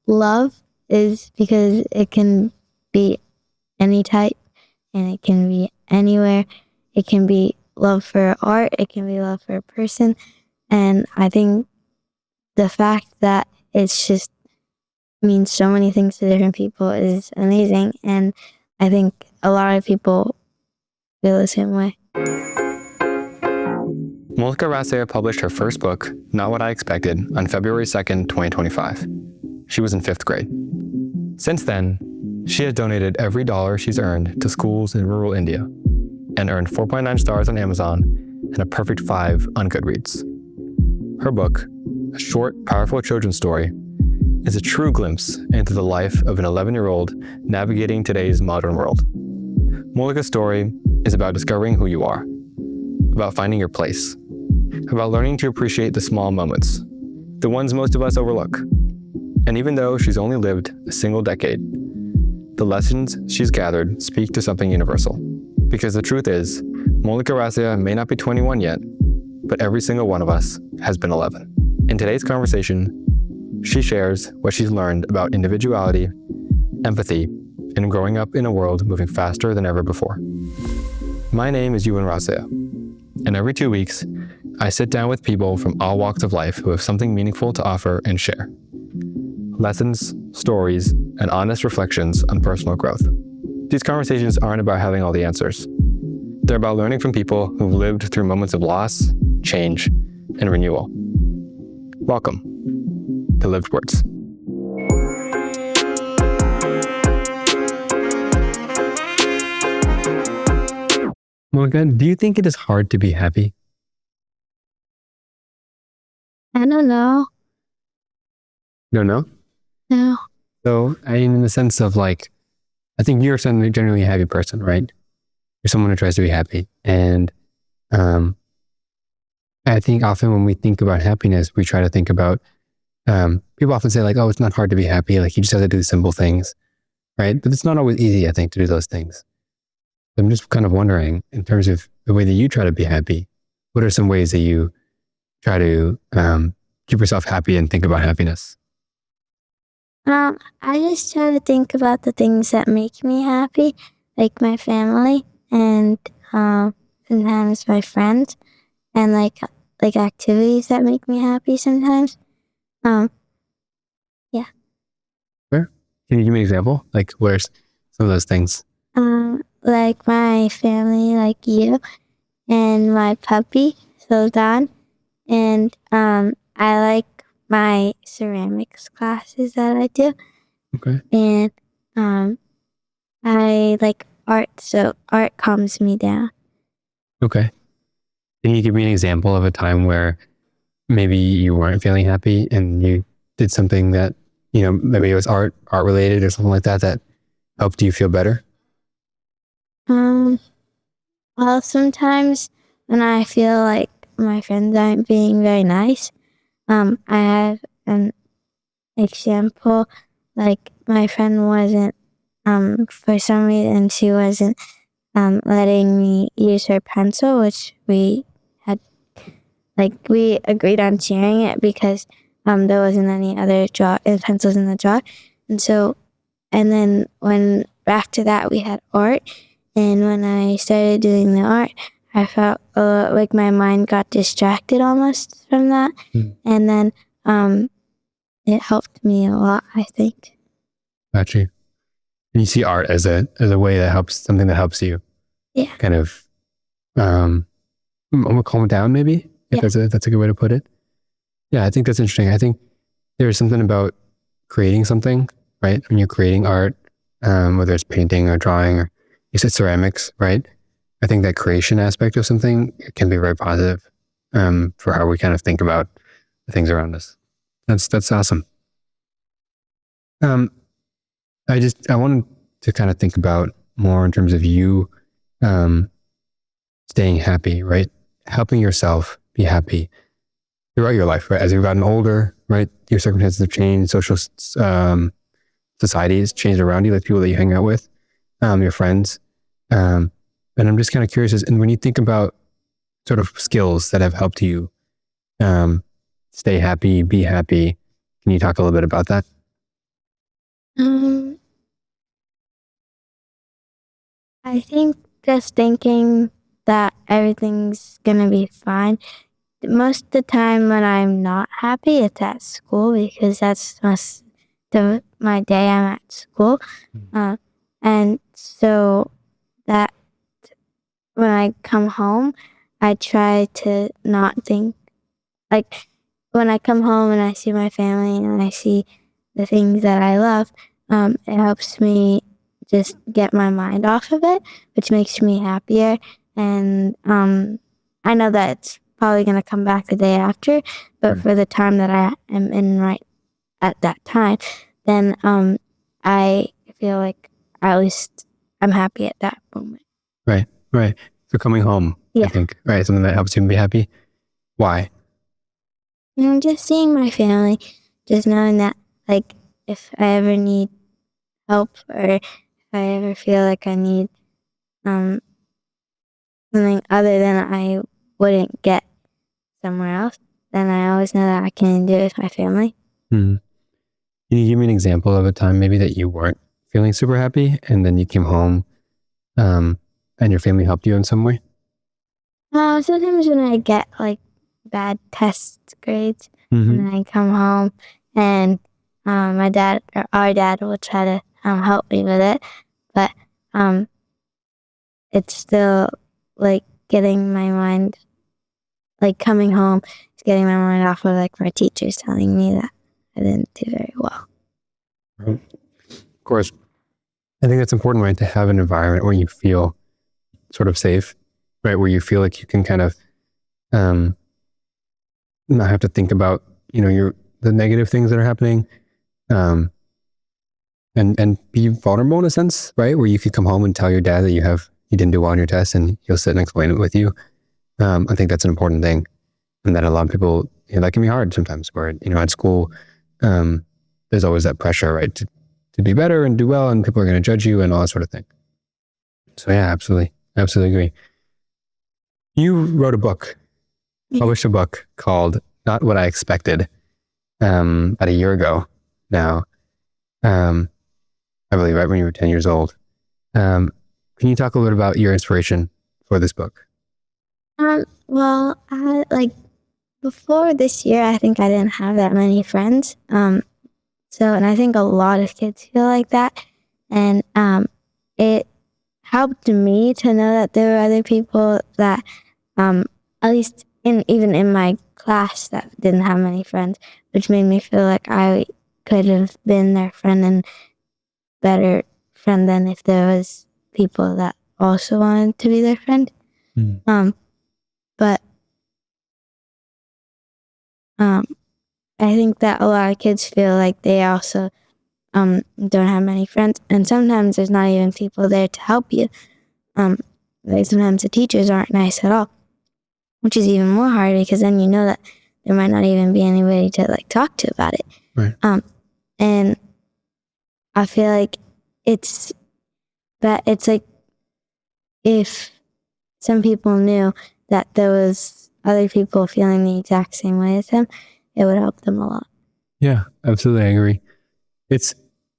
love is because it can be any type and it can be anywhere. It can be love for art, it can be love for a person. And I think the fact that it's just means so many things to different people is amazing. And I think a lot of people feel the same way. Molikaa Rasiah published her first book, Not What I Expected, on February 2nd, 2025. She was in 5th grade. Since then, she has donated every dollar she's earned to schools in rural India and earned 4.9 stars on Amazon and a perfect 5 on Goodreads. Her book, a short, powerful children's story, is a true glimpse into the life of an 11-year-old navigating today's modern world. Molikaa's story is about discovering who you are, about finding your place, about learning to appreciate the small moments, the ones most of us overlook. And even though she's only lived a single decade, the lessons she's gathered speak to something universal. Because the truth is, Molikaa Rasiah may not be 21 yet, but every single one of us has been 11. In today's conversation, she shares what she's learned about individuality, empathy, and growing up in a world moving faster than ever before. My name is Ewan Rasiah, and every 2 weeks, I sit down with people from all walks of life who have something meaningful to offer and share. Lessons, stories, and honest reflections on personal growth. These conversations aren't about having all the answers. They're about learning from people who've lived through moments of loss, change, and renewal. Welcome to Lived Words. Molikaa, do you think it is hard to be happy? I don't know. You don't know? No. So, in the sense of I think you're a generally happy person, right? You're someone who tries to be happy. And I think often when we think about happiness, we try to think about, people often say oh, it's not hard to be happy. You just have to do simple things, right? But it's not always easy, I think, to do those things. I'm just kind of wondering, in terms of the way that you try to be happy, what are some ways that you try to keep yourself happy and think about happiness? I just try to think about the things that make me happy, like my family and sometimes my friends, and like activities that make me happy sometimes. Yeah. Sure. Can you give me an example? Where's some of those things? Like my family, like you, and my puppy, Sultan, and I like my ceramics classes that I do. Okay. And I like art, so art calms me down. Okay. Can you give me an example of a time where maybe you weren't feeling happy and you did something that, maybe it was art related or something like that helped you feel better? Well, sometimes when I feel like my friends aren't being very nice, I have an example, like my friend wasn't, for some reason she wasn't letting me use her pencil, which we had, we agreed on sharing it because there wasn't any other pencils in the jar. And then when back to that, we had art. And when I started doing the art, I felt like my mind got distracted almost from that. And then it helped me a lot, I think. Got you. And you see art as a way that helps, something that helps you. Yeah. Kind of calm down, maybe? If that's a good way to put it. Yeah, I think that's interesting. I think there's something about creating something, right? When you're creating art, whether it's painting or drawing, or you said ceramics, right? I think that creation aspect of something can be very positive for how we kind of think about the things around us. That's awesome. I wanted to kind of think about more in terms of you staying happy, right? Helping yourself be happy throughout your life, right? As you've gotten older, right? Your circumstances have changed, social society has changed around you, like people that you hang out with, your friends. And I'm just kind of curious, and when you think about sort of skills that have helped you stay happy, be happy, can you talk a little bit about that? Um, I think just thinking that everything's gonna be fine. Most of the time when I'm not happy, it's at school because that's most of my day I'm at school. Uh, and so that when I come home, I try to not think like when I come home and I see my family and I see the things that I love, it helps me just get my mind off of it, which makes me happier. And I know that it's probably going to come back the day after, but for the time that I am in right at that time, then I feel like at least I'm happy at that moment. Right, right. So coming home, I Yeah. think, right, something that helps you be happy. Why? And just seeing my family, just knowing that, like, if I ever need help or if I ever feel like I need um, something other than I wouldn't get somewhere else, then I always know that I can do it with my family. Can you give me an example of a time maybe that you weren't feeling super happy and then you came home and your family helped you in some way? Sometimes when I get like bad test grades Mm-hmm. and I come home and my dad or our dad will try to help me with it, but um, it's still like getting my mind, like coming home, is getting my mind off of like my teachers telling me that I didn't do very well. Right. Of course, I think that's important, right? To have an environment where you feel sort of safe, right? Where you feel like you can kind of um, not have to think about, the negative things that are happening, um, and be vulnerable in a sense, right? Where you could come home and tell your dad that you didn't do well on your test, and he'll sit and explain it with you. I think that's an important thing, and that a lot of people, that can be hard sometimes. Where at school, there's always that pressure, right, to be better and do well, and people are going to judge you and all that sort of thing. So yeah, absolutely agree. You wrote a book, Yeah. published a book called "Not What I Expected," about a year ago now. I believe right when you were 10 years old. Can you talk a little bit about your inspiration for this book? Well, I like before this year, I think I didn't have that many friends. And I think a lot of kids feel like that. And it helped me to know that there were other people that, at least even in my class, that didn't have many friends, which made me feel like I could have been their friend and better friend than if there was people that also wanted to be their friend. Mm. But um, I think that a lot of kids feel like they also don't have many friends, and sometimes there's not even people there to help you. Um, like sometimes the teachers aren't nice at all, which is even more hard because then you know that there might not even be anybody to like talk to about it. Right. And I feel like it's it's like if some people knew that there was other people feeling the exact same way as them, it would help them a lot. Yeah, absolutely. I agree. It's,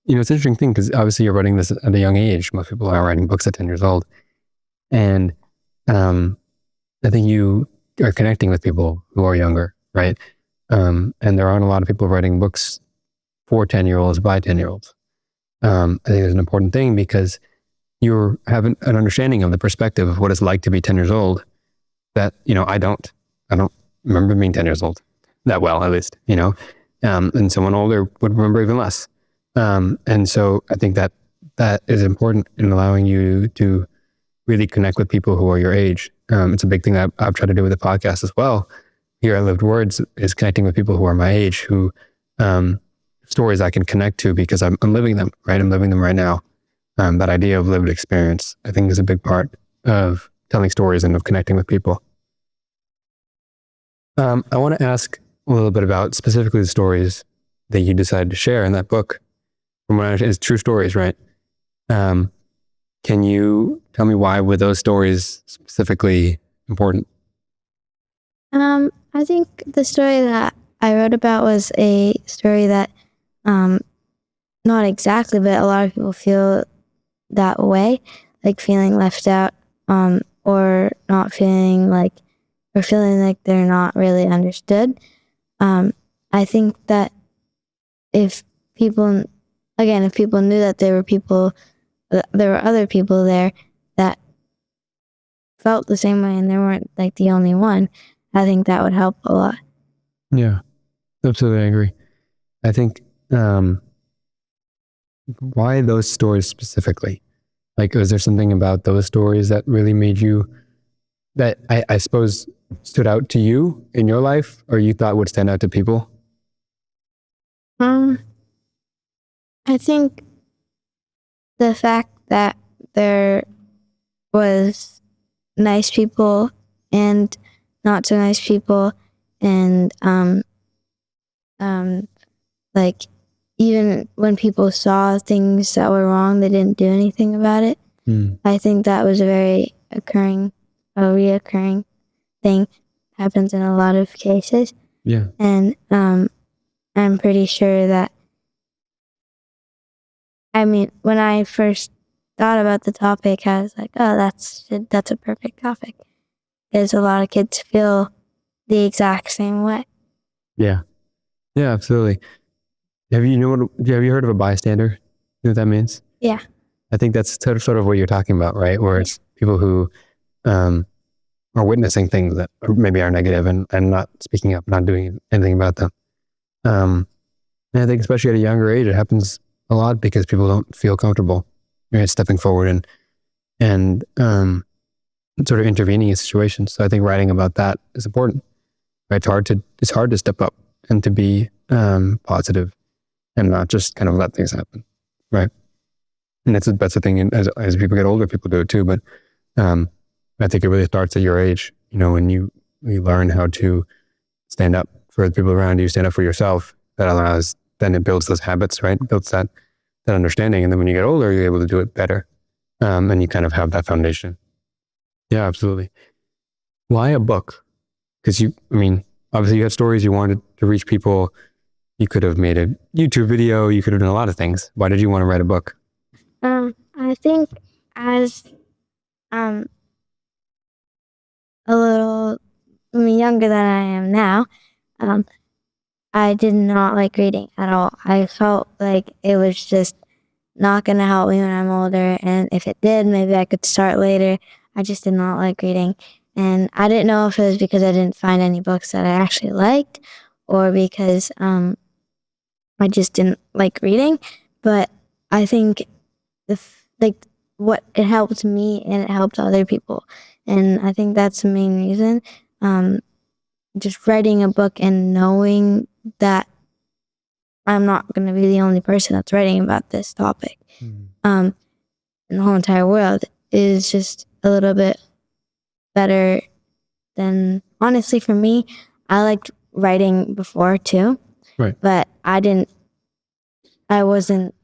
it's an interesting thing because obviously you're writing this at a young age. Most people are writing books at 10 years old. And I think you are connecting with people who are younger, right? And there aren't a lot of people writing books for 10-year-olds by 10-year-olds. I think it's an important thing because you have an understanding of the perspective of what it's like to be 10 years old that, I don't remember being 10 years old that well, at least, and someone older would remember even less. And so I think that is important in allowing you to really connect with people who are your age. It's a big thing that I've tried to do with the podcast as well. Here at Lived Words is connecting with people who are my age, who stories I can connect to because I'm living them, right? I'm living them right now. That idea of lived experience, I think, is a big part of telling stories and of connecting with people. I want to ask a little bit about specifically the stories that you decided to share in that book. From what I understand, it's true stories, right? Can you tell me why were those stories specifically important? I think the story that I wrote about was a story that not exactly, but a lot of people feel that way, like feeling left out, or not feeling like, or feeling like they're not really understood. I think that if people, again, if people knew that there were other people there that felt the same way and they weren't like the only one, I think that would help a lot. Yeah, absolutely, I agree. I think, why those stories specifically? Like, was there something about those stories that really made you, that I suppose stood out to you in your life, or you thought would stand out to people? I think the fact that there was nice people and not so nice people, and like even when people saw things that were wrong, they didn't do anything about it. I think that was a reoccurring thing. Happens in a lot of cases. Yeah. And I'm pretty sure that, I mean, when I first thought about the topic, I was like, oh, that's a perfect topic. Because a lot of kids feel the exact same way. Yeah. Yeah, absolutely. Have you heard of a bystander? You know what that means? Yeah. I think that's sort of what you're talking about, right? Where it's people who are witnessing things that maybe are negative and not speaking up, not doing anything about them. And I think especially at a younger age, it happens a lot because people don't feel comfortable, right, stepping forward and sort of intervening in situations. So I think writing about that is important. Right? It's hard to step up and to be positive and not just kind of let things happen, right? And that's the thing. As people get older, people do it too. But I think it really starts at your age. You know, when you learn how to stand up for the people around you, stand up for yourself. Then it builds those habits, right? It builds that understanding, and then when you get older, you're able to do it better, and you kind of have that foundation. Yeah, absolutely. Why a book? Because obviously you had stories you wanted to reach people. You could have made a YouTube video. You could have done a lot of things. Why did you want to write a book? I think as a little younger than I am now, I did not like reading at all. I felt like it was just not going to help me when I'm older. And if it did, maybe I could start later. I just did not like reading. And I didn't know if it was because I didn't find any books that I actually liked, or because I just didn't like reading. But I think what it helped me and it helped other people. And I think that's the main reason. Just writing a book and knowing that I'm not going to be the only person that's writing about this topic. In the whole entire world is just a little bit better than, honestly, for me. I liked writing before too, Right. but I wasn't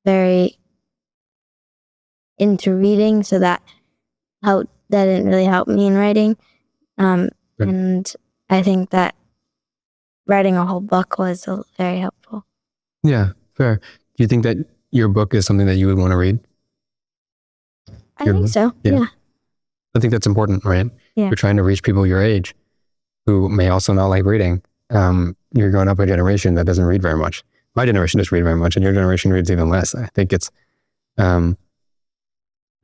very into reading, so that didn't really help me in writing. And I think that writing a whole book was very helpful. Yeah, fair. Do you think that your book is something that you would want to read? I think so. Yeah. I think that's important, right? Yeah. You're trying to reach people your age who may also not like reading. You're growing up in a generation that doesn't read very much. My generation doesn't read very much, and your generation reads even less. I think it can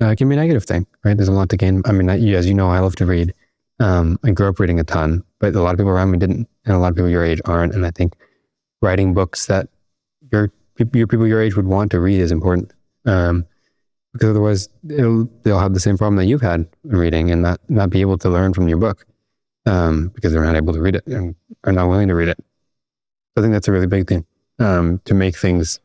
be a negative thing, right? There's a lot to gain. I mean, as you know, I love to read. I grew up reading a ton, but a lot of people around me didn't, and a lot of people your age aren't. And I think writing books that your people your age would want to read is important, because otherwise they'll have the same problem that you've had in reading and not be able to learn from your book, because they're not able to read it and are not willing to read it. So I think that's a really big thing, to make things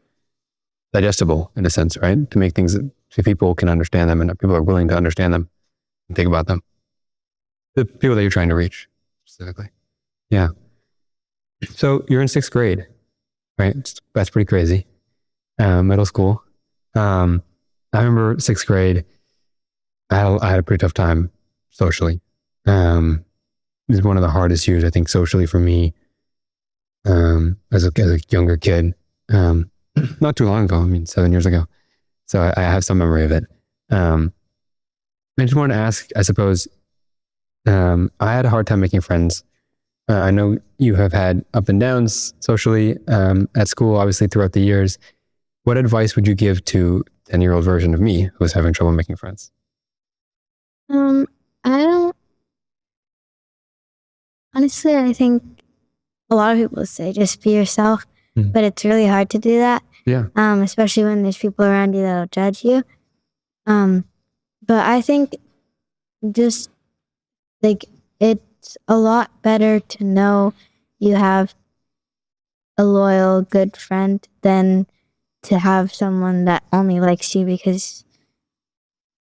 digestible in a sense, right? To make things so people can understand them and that people are willing to understand them and think about them. The people that you're trying to reach specifically. Yeah. So you're in 6th grade, right? That's pretty crazy. Middle school. I remember 6th grade, I had a pretty tough time socially. It was one of the hardest years, I think, socially for me, as a younger kid. not too long ago. I mean, 7 years ago. So I have some memory of it. I just wanted to ask, I suppose, I had a hard time making friends. I know you have had up and downs socially at school, obviously throughout the years. What advice would you give to 10-year-old version of me who was having trouble making friends? I don't, honestly, I think a lot of people say just be yourself, but it's really hard to do that. Yeah. Especially when there's people around you that'll judge you. But I think just like it's a lot better to know you have a loyal, good friend than to have someone that only likes you because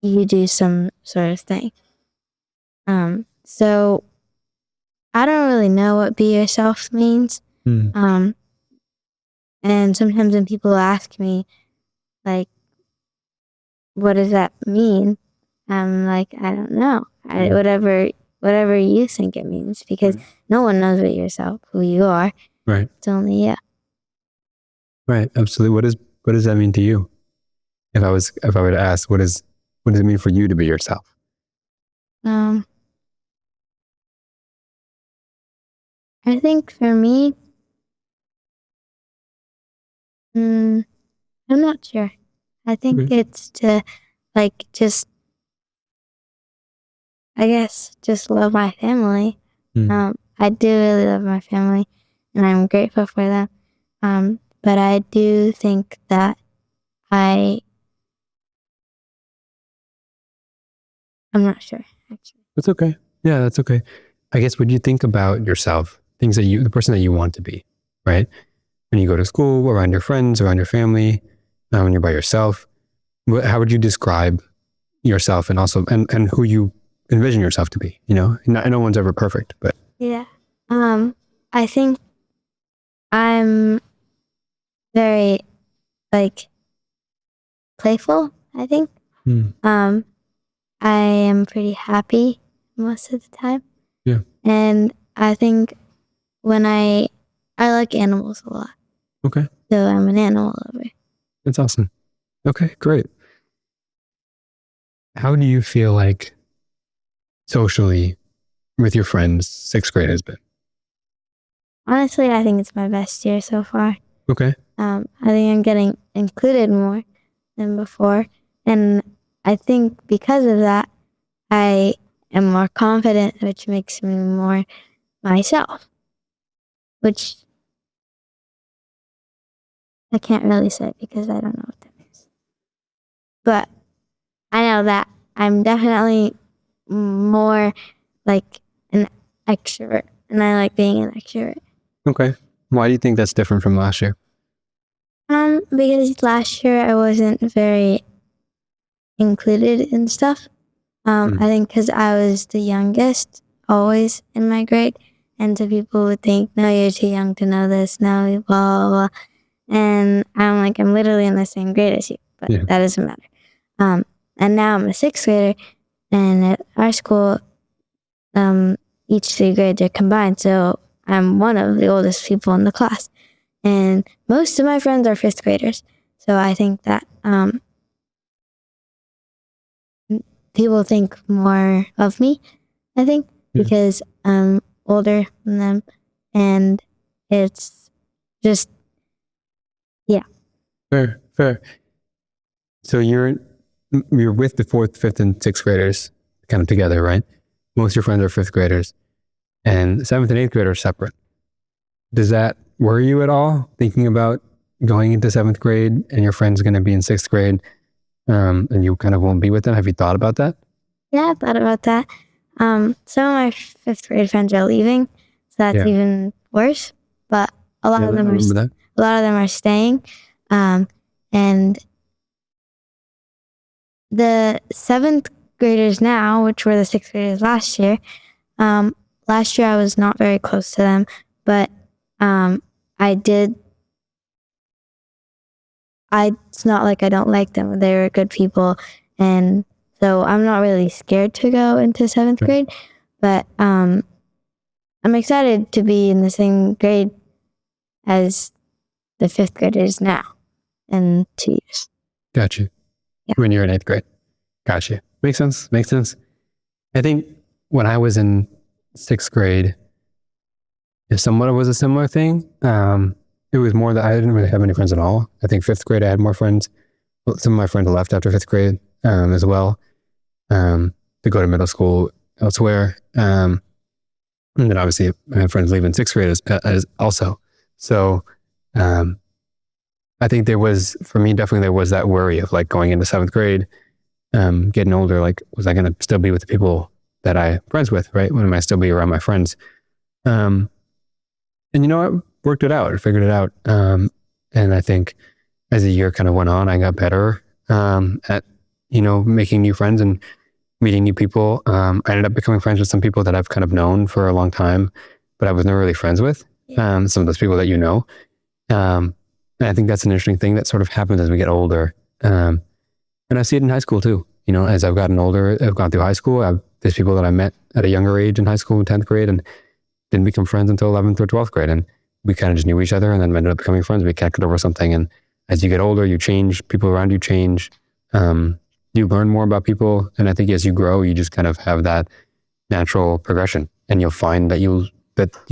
you do some sort of thing. So I don't really know what be yourself means. And sometimes when people ask me, like, what does that mean? I'm like, I don't know. Whatever you think it means, because no one knows what yourself, who you are. Right. It's only you. Right. Absolutely. What does that mean to you? If I were to ask, what does it mean for you to be yourself? I think for me, I'm not sure. I think it's to just, I guess, just love my family. I do really love my family, and I'm grateful for them. But I do think that I'm not sure, actually. That's okay. Yeah, that's okay. I guess when you think about yourself, things that the person that you want to be, right? When you go to school, around your friends, around your family, when you're by yourself, how would you describe yourself and also and who you envision yourself to be? No one's ever perfect, but Yeah. I think I'm very playful, I think. I am pretty happy most of the time. Yeah. And I think when I like animals a lot. Okay. So I'm an animal lover. That's awesome. Okay, great. How do you feel like socially with your friends 6th grade has been? Honestly, I think it's my best year so far. Okay. I think I'm getting included more than before. And I think because of that, I am more confident, which makes me more myself, which I can't really say because I don't know what that means. But I know that I'm definitely more like an extrovert, and I like being an extrovert. Okay. Why do you think that's different from last year? Because last year I wasn't very included in stuff. I think because I was the youngest always in my grade, and so people would think, no, you're too young to know this, no, blah, blah, blah. And I'm like, I'm literally in the same grade as you, but that doesn't matter. And now I'm a 6th grader, and at our school, each 3 grades are combined, so I'm one of the oldest people in the class. And most of my friends are 5th graders, so I think that people think more of me, I think, because I'm older than them, and it's just, yeah. Fair. So you're with the 4th, 5th, and 6th graders kind of together, right? Most of your friends are 5th graders, and 7th and 8th graders are separate. Does that worry you at all, thinking about going into 7th grade and your friend's going to be in 6th grade, and you kind of won't be with them? Have you thought about that? Yeah, I thought about that. Some of my 5th grade friends are leaving, so that's even worse. But a lot of them are staying. And the 7th graders now, which were the 6th graders last year, last year I was not very close to them, but it's not like I don't like them. They were good people, and so I'm not really scared to go into 7th grade, but I'm excited to be in the same grade as the 5th graders now. in 2 years. Gotcha. Yeah. When you're in 8th grade. Gotcha. Makes sense. I think when I was in 6th grade, if somewhat was a similar thing, it was more that I didn't really have any friends at all. I think 5th grade, I had more friends. Well, some of my friends left after 5th grade as well to go to middle school elsewhere. And then obviously I had friends leaving 6th grade as also. So I think for me, definitely there was that worry of like going into 7th grade, getting older, like, was I going to still be with the people that I'm friends with, right? When am I still be around my friends? And you know what? Worked it out. I figured it out. And I think as the year kind of went on, I got better at, making new friends and meeting new people. I ended up becoming friends with some people that I've kind of known for a long time, but I was never really friends with. Some of those people that you know. And I think that's an interesting thing that sort of happens as we get older. And I see it in high school too. As I've gotten older, I've gone through high school. There's people that I met at a younger age in high school, in 10th grade, and didn't become friends until 11th or 12th grade. And we kind of just knew each other and then ended up becoming friends. We connected over something. And as you get older, you change, people around you change. You learn more about people. And I think as you grow, you just kind of have that natural progression. And you'll find that you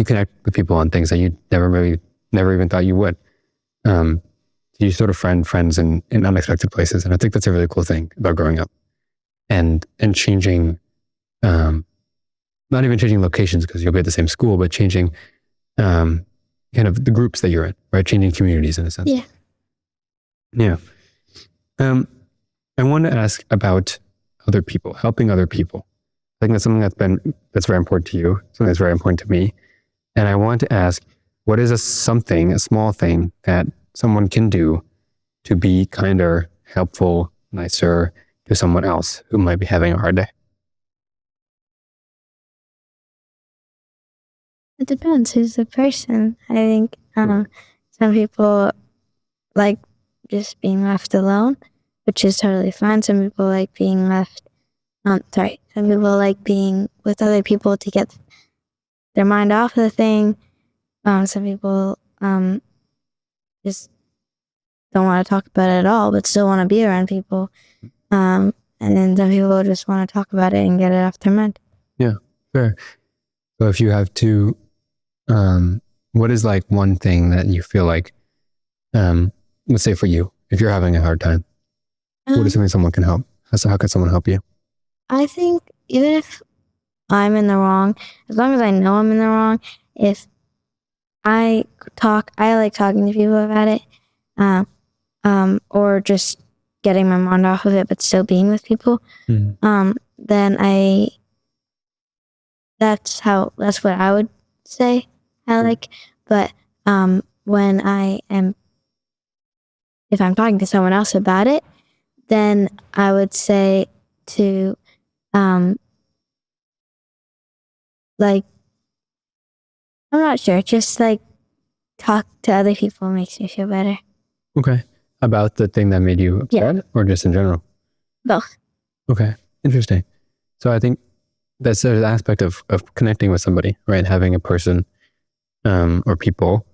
connect with people on things that you never even thought you would. You sort of friends in unexpected places. And I think that's a really cool thing about growing up and changing, not even changing locations because you'll be at the same school, but changing kind of the groups that you're in, right? Changing communities in a sense. Yeah. Yeah. I want to ask about other people, helping other people. I think that's something that's very important to you, something that's very important to me. And I want to ask, what is a small thing that someone can do to be kinder, helpful, nicer to someone else who might be having a hard day? It depends who's the person. I think some people like just being left alone, which is totally fine. Some people like being some people like being with other people to get their mind off of the thing. Some people just don't want to talk about it at all, but still want to be around people. And then some people just want to talk about it and get it off their mind. Yeah, fair. So if you have to, what is like one thing that you feel like, let's say for you, if you're having a hard time, what is something someone can help? How can someone help you? I think even if I'm in the wrong, as long as I know I'm in the wrong, if I like talking to people about it, or just getting my mind off of it, but still being with people. Then that's what I would say I like. But if I'm talking to someone else about it, then I would say to like, I'm not sure, just like talk to other people makes me feel better. Okay. About the thing that made you upset or just in general? Both. Okay. Interesting. So I think that's an aspect of connecting with somebody, right? Having a person or people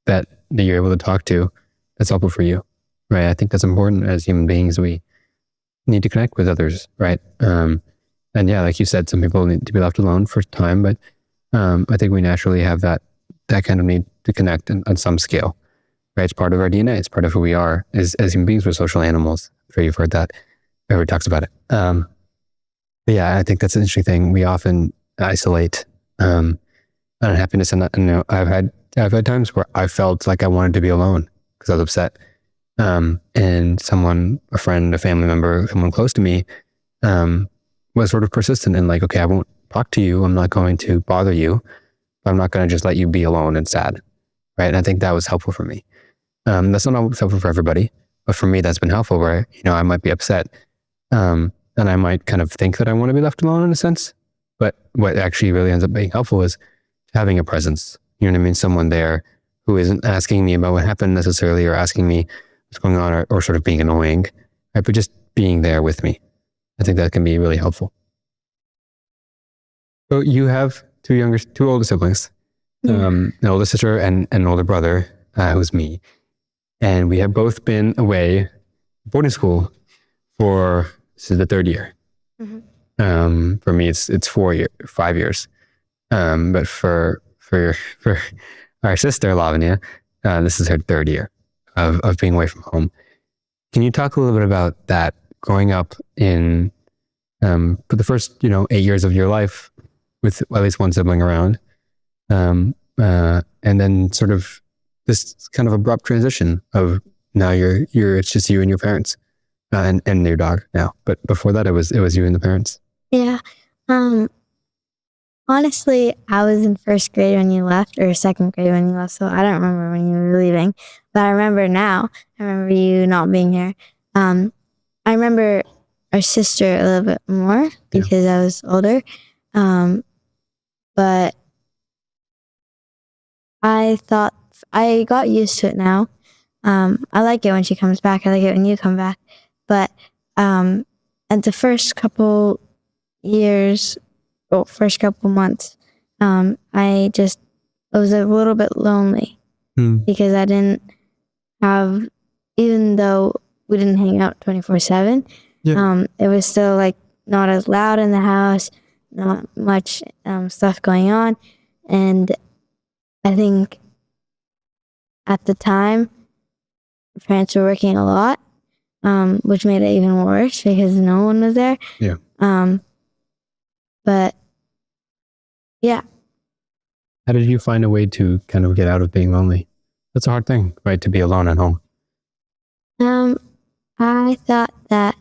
that you're able to talk to that's helpful for you, right? I think that's important as human beings. We need to connect with others, right? And yeah, like you said, some people need to be left alone for time, but I think we naturally have that kind of need to connect on some scale, right? It's part of our DNA. It's part of who we are as human beings. We're social animals. I'm sure you've heard that. Everybody talks about it. But yeah, I think that's an interesting thing. We often isolate unhappiness, and I've had times where I felt like I wanted to be alone because I was upset. And a friend, a family member, someone close to me, was sort of persistent and like, okay, I won't talk to you. I'm not going to bother you. But I'm not going to just let you be alone and sad, right? And I think that was helpful for me. That's not always helpful for everybody, but for me, that's been helpful. Where I might be upset, and I might kind of think that I want to be left alone in a sense. But what actually really ends up being helpful is having a presence. You know what I mean? Someone there who isn't asking me about what happened necessarily, or asking me what's going on, or sort of being annoying, right? But just being there with me. I think that can be really helpful. So you have two older siblings, an older sister and an older brother, who's me. And we have both been away boarding school for, this is the third year. For me, it's 5 years. But for our sister, Lavanya, this is her third year of being away from home. Can you talk a little bit about that, growing up in, for the first, 8 years of your life with at least one sibling around, and then sort of this kind of abrupt transition of now it's just you and your parents, and your dog now. But before that, it was you and the parents. Yeah. Honestly, I was in first grade when you left, or second grade when you left, so I don't remember when you were leaving. But I remember now. I remember you not being here. I remember our sister a little bit more because I was older. But I thought I got used to it now. I like it when she comes back. I like it when you come back. But at the first couple years, first couple months, I was a little bit lonely because I didn't have, even though we didn't hang out 24/7, it was still like not as loud in the house, not much stuff going on. And I think at the time, parents were working a lot, which made it even worse because no one was there. Yeah. But yeah. How did you find a way to kind of get out of being lonely? That's a hard thing, right? To be alone at home. I thought that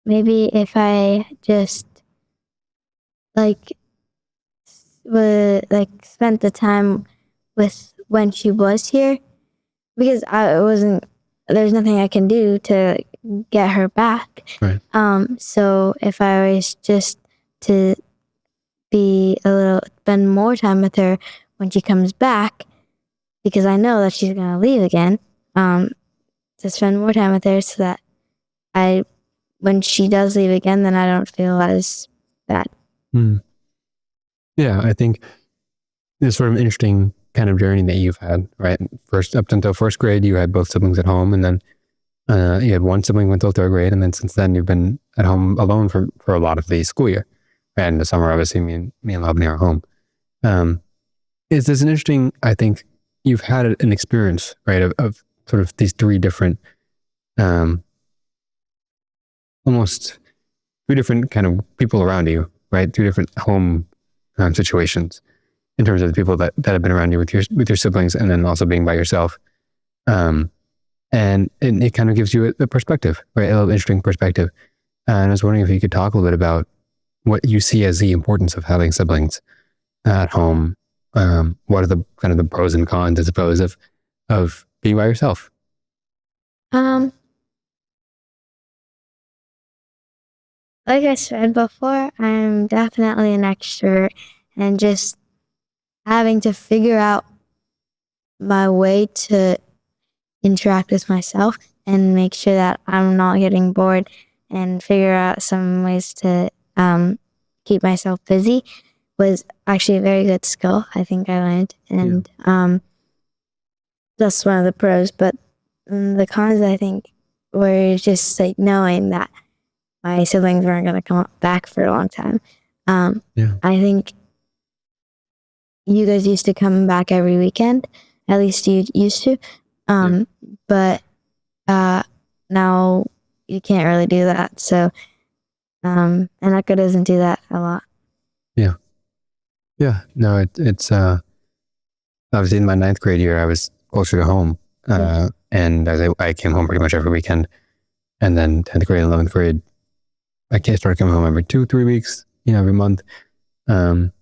maybe if I just spent the time with when she was here, because there's nothing I can do to get her back. Right. So if I was just to spend more time with her when she comes back, because I know that she's gonna leave again, to spend more time with her so that when she does leave again, then I don't feel as bad. Yeah, I think it's sort of an interesting kind of journey that you've had, right? First, up until first grade, you had both siblings at home, and then you had one sibling until third grade, and then since then you've been at home alone for a lot of the school year. And in the summer, obviously, me and Lavanya are home. Is this an interesting? I think you've had an experience, right, of sort of these three different, almost three different kind of people around you, right? Three different home situations in terms of the people that have been around you with your siblings, and then also being by yourself. And it kind of gives you a perspective, right? A little interesting perspective. And I was wondering if you could talk a little bit about what you see as the importance of having siblings at home. What are the kind of the pros and cons, I suppose, of being by yourself? Like I said before, I'm definitely an extrovert, and just having to figure out my way to interact with myself and make sure that I'm not getting bored, and figure out some ways to keep myself busy was actually a very good skill I think I learned. And that's one of the pros. But the cons, I think, were just like knowing that my siblings weren't going to come back for a long time. I think you guys used to come back every weekend. At least you used to. But now you can't really do that. So, and Eka doesn't do that a lot. Yeah. No, it's obviously in my 9th grade year, I was closer to home. And I came home pretty much every weekend. And then 10th grade and 11th grade, I started coming home every 2-3 weeks, every month. And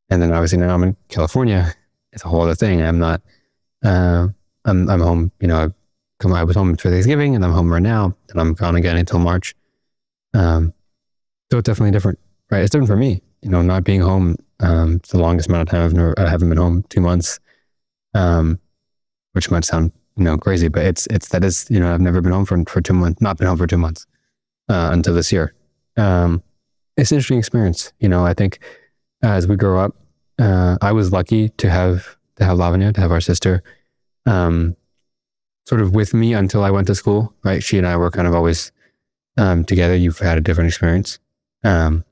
then obviously now I'm in California. It's a whole other thing. I'm not, I'm home, I was home for Thanksgiving, and I'm home right now, and I'm gone again until March. So it's definitely different, right? It's different for me, not being home. It's the longest amount of time I haven't been home, 2 months, which might sound, crazy, but I've never been home for 2 months, not been home for 2 months, until this year. It's an interesting experience. I think as we grow up, I was lucky to have Lavanya, to have our sister, sort of with me until I went to school. Right, she and I were kind of always together. You've had a different experience, and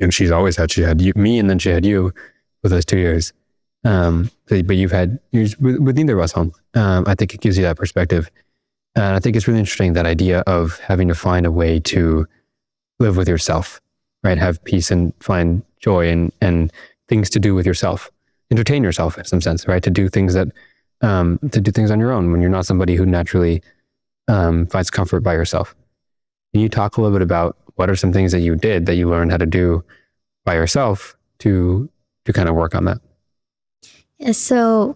she had me, and then she had you for those 2 years. But you've had years with neither of us home. I think it gives you that perspective. And I think it's really interesting, that idea of having to find a way to live with yourself, right? Have peace and find joy and things to do with yourself, entertain yourself in some sense, right? To do things that, to do things on your own when you're not somebody who naturally finds comfort by yourself. Can you talk a little bit about what are some things that you did that you learned how to do by yourself to kind of work on that? Yeah, so,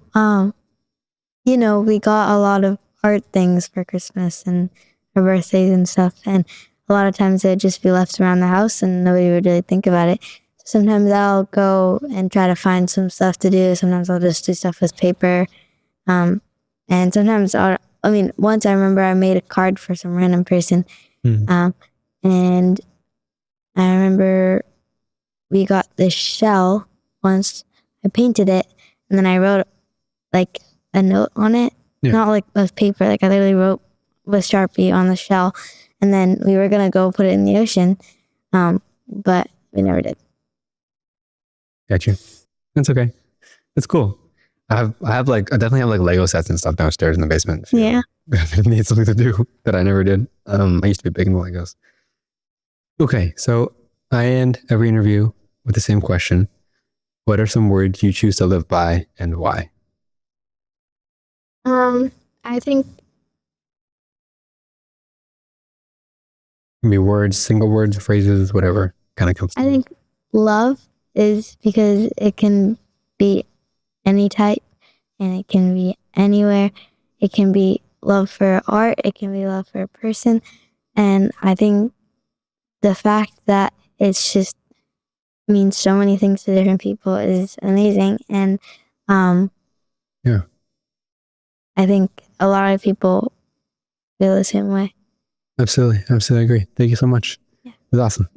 we got a lot of art things for Christmas and for birthdays and stuff. And a lot of times they'd just be left around the house and nobody would really think about it. Sometimes I'll go and try to find some stuff to do. Sometimes I'll just do stuff with paper. And sometimes once I remember I made a card for some random person. And I remember we got this shell once. I painted it and then I wrote like a note on it. Yeah. Not like with paper. Like I literally wrote with Sharpie on the shell. And then we were going to go put it in the ocean. But we never did. Got you. That's okay. That's cool. I definitely have like Lego sets and stuff downstairs in the basement. Yeah. I need something to do that I never did. I used to be big into Legos. Okay, so I end every interview with the same question. What are some words you choose to live by and why? I think It can be words, single words, phrases, whatever kind of comes to I mind. think love is because it can be any type and it can be anywhere. It can be love for art. It can be love for a person. And I think the fact that it's just means so many things to different people is amazing. And Yeah. I think a lot of people feel the same way. Absolutely. Absolutely agree. Thank you so much. Yeah. It was awesome.